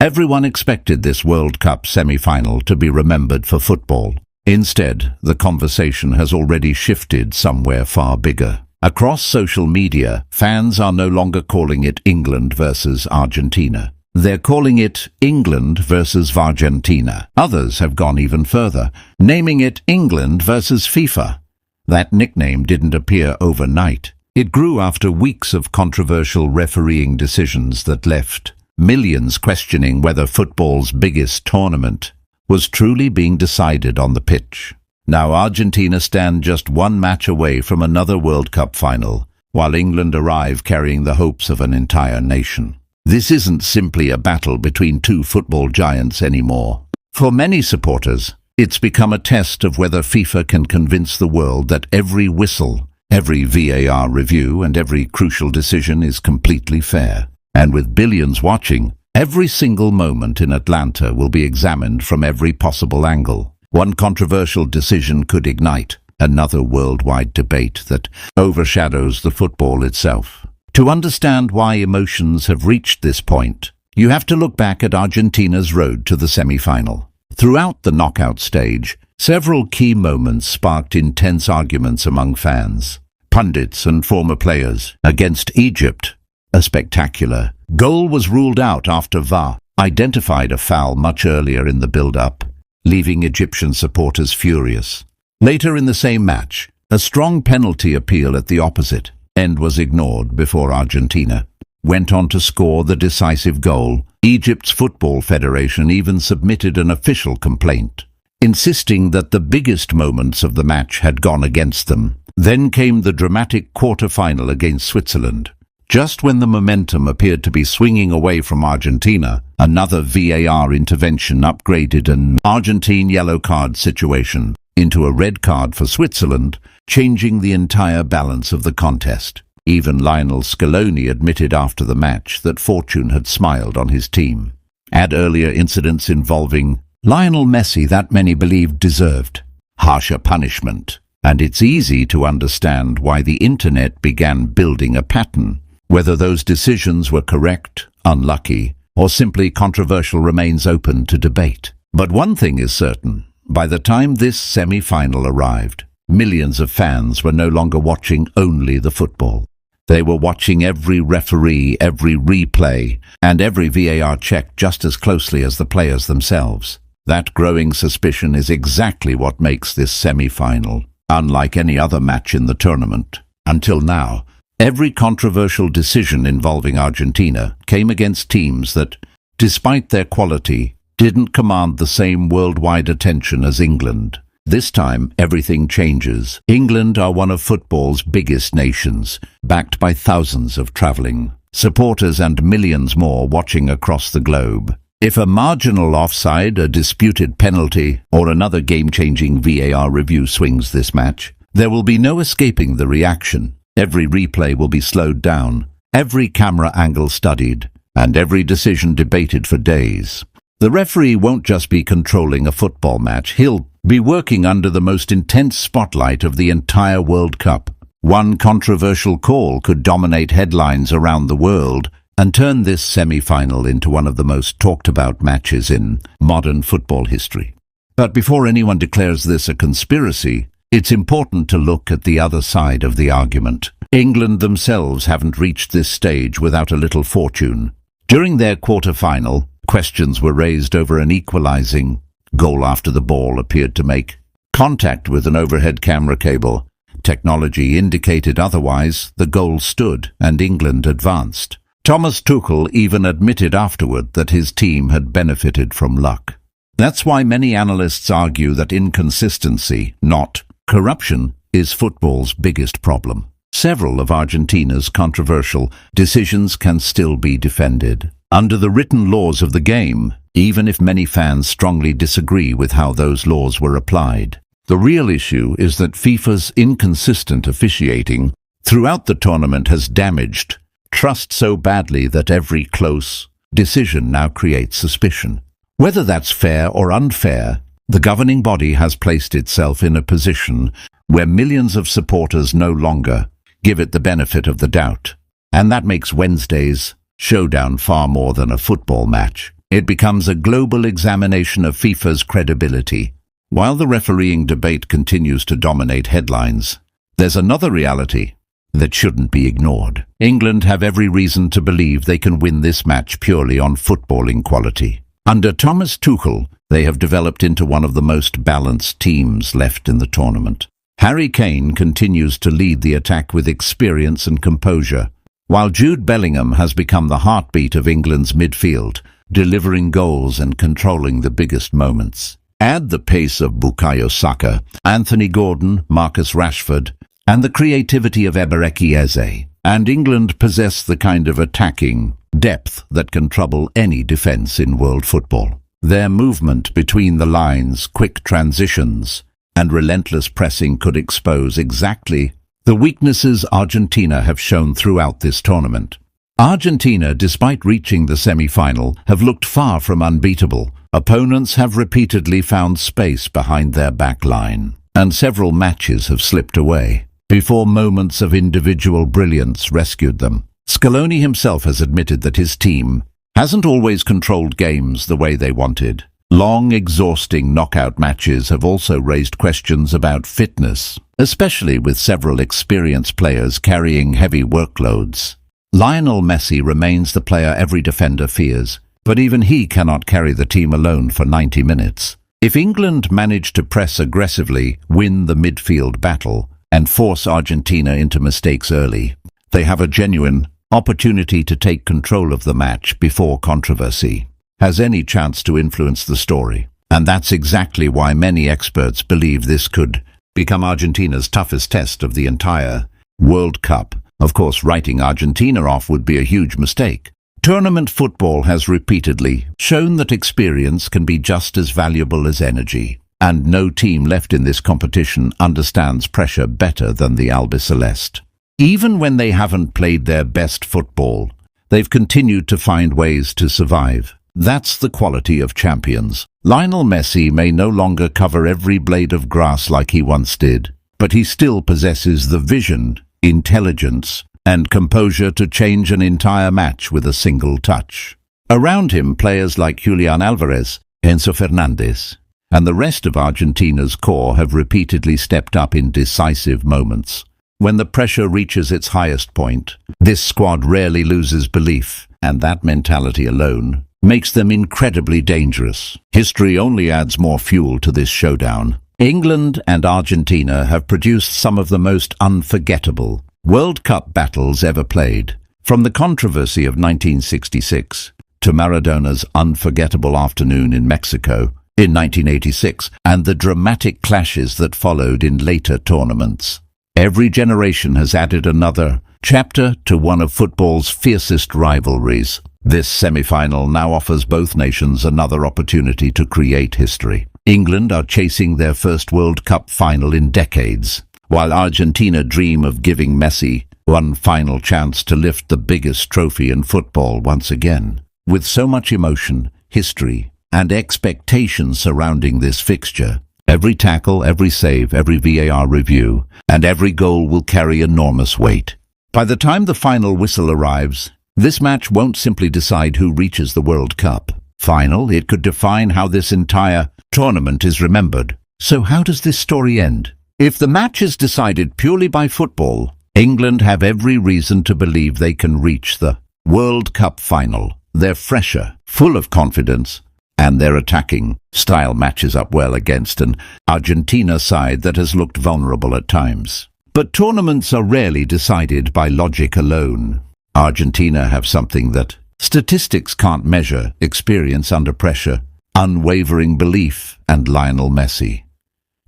Everyone expected this World Cup semi-final to be remembered for football. Instead, the conversation has already shifted somewhere far bigger. Across social media, fans are no longer calling it England versus Argentina. They're calling it England versus Argentina. Others have gone even further, naming it England versus FIFA. That nickname didn't appear overnight. It grew after weeks of controversial refereeing decisions that left millions questioning whether football's biggest tournament was truly being decided on the pitch. Now Argentina stand just one match away from another World Cup final, while England arrive carrying the hopes of an entire nation. This isn't simply a battle between two football giants anymore. For many supporters, it's become a test of whether FIFA can convince the world that every whistle, every VAR review, and every crucial decision is completely fair. And with billions watching, every single moment in Atlanta will be examined from every possible angle. One controversial decision could ignite another worldwide debate that overshadows the football itself. To understand why emotions have reached this point, you have to look back at Argentina's road to the semi-final. Throughout the knockout stage, several key moments sparked intense arguments among fans, pundits and former players. Against Egypt, a spectacular goal was ruled out after VAR identified a foul much earlier in the build-up, leaving Egyptian supporters furious. Later in the same match, a strong penalty appeal at the opposite end was ignored before Argentina went on to score the decisive goal. Egypt's Football Federation even submitted an official complaint, insisting that the biggest moments of the match had gone against them. Then came the dramatic quarter-final against Switzerland. Just when the momentum appeared to be swinging away from Argentina, another VAR intervention upgraded an Argentine yellow card situation into a red card for Switzerland, changing the entire balance of the contest. Even Lionel Scaloni admitted after the match that fortune had smiled on his team. Add earlier incidents involving Lionel Messi that many believed deserved harsher punishment, and it's easy to understand why the internet began building a pattern. Whether those decisions were correct, unlucky, or simply controversial remains open to debate. But one thing is certain: by the time this semi-final arrived, millions of fans were no longer watching only the football. They were watching every referee, every replay, and every VAR check just as closely as the players themselves. That growing suspicion is exactly what makes this semi-final unlike any other match in the tournament. Until now, every controversial decision involving Argentina came against teams that, despite their quality, didn't command the same worldwide attention as England. This time, everything changes. England are one of football's biggest nations, backed by thousands of travelling supporters and millions more watching across the globe. If a marginal offside, a disputed penalty, or another game-changing VAR review swings this match, there will be no escaping the reaction. Every replay will be slowed down, every camera angle studied, and every decision debated for days. The referee won't just be controlling a football match, he'll be working under the most intense spotlight of the entire World Cup. One controversial call could dominate headlines around the world and turn this semi-final into one of the most talked-about matches in modern football history. But before anyone declares this a conspiracy, it's important to look at the other side of the argument. England themselves haven't reached this stage without a little fortune. During their quarter-final, questions were raised over an equalizing goal after the ball appeared to make contact with an overhead camera cable. Technology indicated otherwise. The goal stood and England advanced. Thomas Tuchel even admitted afterward that his team had benefited from luck. That's why many analysts argue that inconsistency, not corruption, is football's biggest problem. Several of Argentina's controversial decisions can still be defended under the written laws of the game, even if many fans strongly disagree with how those laws were applied. The real issue is that FIFA's inconsistent officiating throughout the tournament has damaged trust so badly that every close decision now creates suspicion. Whether that's fair or unfair, the governing body has placed itself in a position where millions of supporters no longer give it the benefit of the doubt. And that makes Wednesday's showdown far more than a football match. It becomes a global examination of FIFA's credibility. While the refereeing debate continues to dominate headlines, there's another reality that shouldn't be ignored. England have every reason to believe they can win this match purely on footballing quality. Under Thomas Tuchel, they have developed into one of the most balanced teams left in the tournament. Harry Kane continues to lead the attack with experience and composure, while Jude Bellingham has become the heartbeat of England's midfield, delivering goals and controlling the biggest moments. Add the pace of Bukayo Saka, Anthony Gordon, Marcus Rashford, and the creativity of Ebereki Eze, and England possess the kind of attacking depth that can trouble any defence in world football. Their movement between the lines, quick transitions, and relentless pressing could expose exactly the weaknesses Argentina have shown throughout this tournament. Argentina, despite reaching the semi-final, have looked far from unbeatable. Opponents have repeatedly found space behind their back line, and several matches have slipped away before moments of individual brilliance rescued them. Scaloni himself has admitted that his team hasn't always controlled games the way they wanted. Long, exhausting knockout matches have also raised questions about fitness, especially with several experienced players carrying heavy workloads. Lionel Messi remains the player every defender fears, but even he cannot carry the team alone for 90 minutes. If England manage to press aggressively, win the midfield battle, and force Argentina into mistakes early, they have a genuine opportunity to take control of the match before controversy has any chance to influence the story. And that's exactly why many experts believe this could become Argentina's toughest test of the entire World Cup. Of course, writing Argentina off would be a huge mistake. Tournament football has repeatedly shown that experience can be just as valuable as energy, and no team left in this competition understands pressure better than the Albiceleste. Even when they haven't played their best football, they've continued to find ways to survive. That's the quality of champions. Lionel Messi may no longer cover every blade of grass like he once did, but he still possesses the vision, intelligence, and composure to change an entire match with a single touch. Around him, players like Julian Alvarez, Enzo Fernandez, and the rest of Argentina's core have repeatedly stepped up in decisive moments. When the pressure reaches its highest point, this squad rarely loses belief, and that mentality alone makes them incredibly dangerous. History only adds more fuel to this showdown. England and Argentina have produced some of the most unforgettable World Cup battles ever played, from the controversy of 1966 to Maradona's unforgettable afternoon in Mexico in 1986 and the dramatic clashes that followed in later tournaments. Every generation has added another chapter to one of football's fiercest rivalries. This semi-final now offers both nations another opportunity to create history. England are chasing their first World Cup final in decades, while Argentina dream of giving Messi one final chance to lift the biggest trophy in football once again. With so much emotion, history, and expectation surrounding this fixture, every tackle, every save, every VAR review, and every goal will carry enormous weight. By the time the final whistle arrives, this match won't simply decide who reaches the World Cup final, it could define how this entire tournament is remembered. So how does this story end? If the match is decided purely by football, England have every reason to believe they can reach the World Cup final. They're fresher, full of confidence, and their attacking style matches up well against an Argentina side that has looked vulnerable at times. But tournaments are rarely decided by logic alone. Argentina have something that statistics can't measure: experience under pressure, unwavering belief, and Lionel Messi.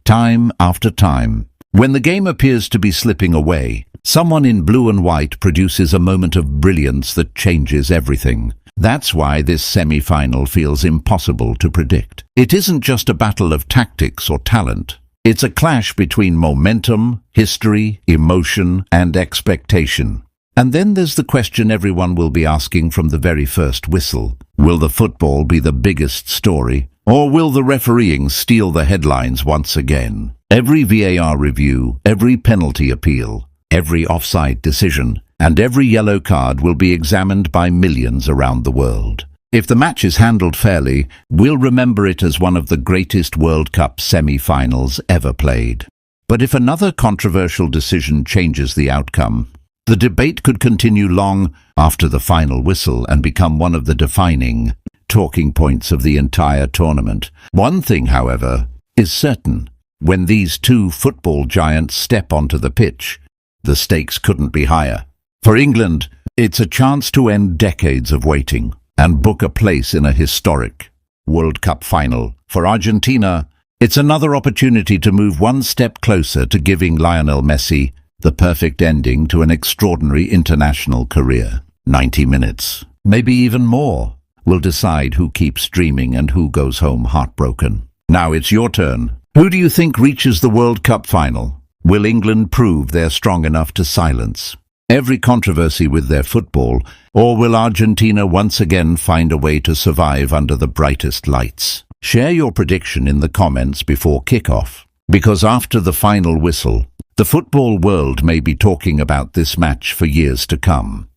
Time after time, when the game appears to be slipping away, someone in blue and white produces a moment of brilliance that changes everything. That's why this semi-final feels impossible to predict. It isn't just a battle of tactics or talent. It's a clash between momentum, history, emotion, and expectation. And then there's the question everyone will be asking from the very first whistle. Will the football be the biggest story, or will the refereeing steal the headlines once again? Every VAR review, every penalty appeal, every offside decision, and every yellow card will be examined by millions around the world. If the match is handled fairly, we'll remember it as one of the greatest World Cup semi-finals ever played. But if another controversial decision changes the outcome, the debate could continue long after the final whistle and become one of the defining talking points of the entire tournament. One thing, however, is certain. When these two football giants step onto the pitch, the stakes couldn't be higher. For England, it's a chance to end decades of waiting and book a place in a historic World Cup final. For Argentina, it's another opportunity to move one step closer to giving Lionel Messi the perfect ending to an extraordinary international career. 90 minutes, maybe even more, will decide who keeps dreaming and who goes home heartbroken. Now it's your turn. Who do you think reaches the World Cup final? Will England prove they're strong enough to silence every controversy with their football, or will Argentina once again find a way to survive under the brightest lights? Share your prediction in the comments before kickoff, because after the final whistle, the football world may be talking about this match for years to come.